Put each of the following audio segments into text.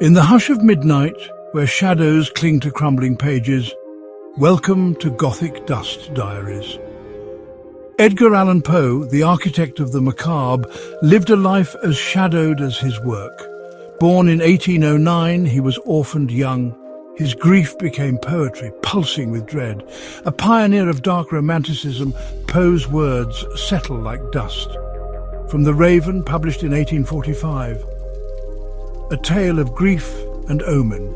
In the hush of midnight, where shadows cling to crumbling pages, welcome to Gothic Dust Diaries. Edgar Allan Poe, the architect of the macabre, lived a life as shadowed as his work. Born in 1809, he was orphaned young. His grief became poetry, pulsing with dread. A pioneer of dark romanticism, Poe's words settle like dust. From The Raven, published in 1845. A tale of grief and omen.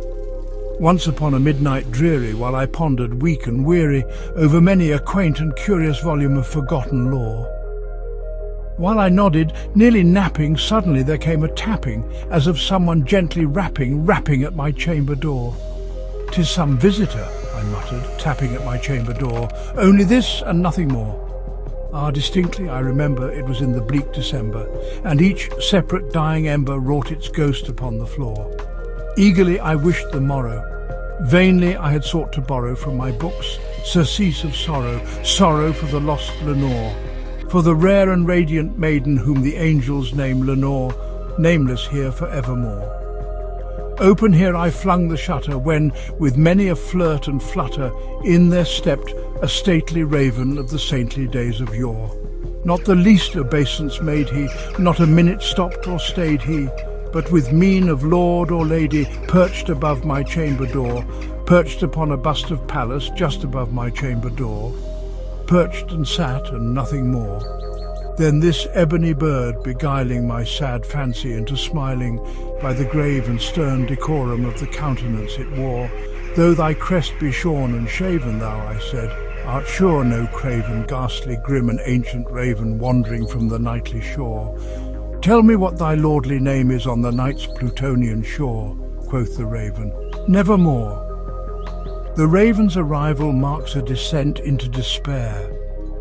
Once upon a midnight dreary, while I pondered, weak and weary, over many a quaint and curious volume of forgotten lore. While I nodded, nearly napping, suddenly there came a tapping, as of someone gently rapping at my chamber door. "'Tis some visitor," I muttered, tapping at my chamber door. "Only this and nothing more." Distinctly I remember it was in the bleak December, and each separate dying ember wrought its ghost upon the floor. Eagerly I wished the morrow. Vainly I had sought to borrow from my books surcease of sorrow, sorrow for the lost Lenore, for the rare and radiant maiden whom the angels name Lenore, nameless here for evermore. Open here I flung the shutter, when, with many a flirt and flutter, in there stepped a stately raven of the saintly days of yore. Not the least obeisance made he, not a minute stopped or stayed he, but with mien of lord or lady perched above my chamber door, perched upon a bust of Pallas just above my chamber door, perched and sat and nothing more. Then this ebony bird, beguiling my sad fancy into smiling, by the grave and stern decorum of the countenance it wore. "Though thy crest be shorn and shaven, thou," I said, "art sure no craven, ghastly, grim and ancient raven wandering from the nightly shore. Tell me what thy lordly name is on the night's Plutonian shore," quoth the raven. "Nevermore." The raven's arrival marks a descent into despair.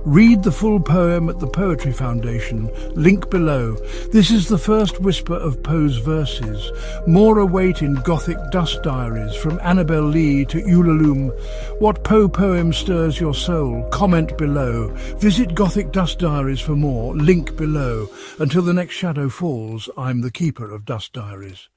Read the full poem at the Poetry Foundation, link below. This is the first whisper of Poe's verses. More await in Gothic Dust Diaries, from Annabel Lee to Ullalum. What Poe poem stirs your soul? Comment below. Visit Gothic Dust Diaries for more, link below. Until the next shadow falls, I'm the keeper of Dust Diaries.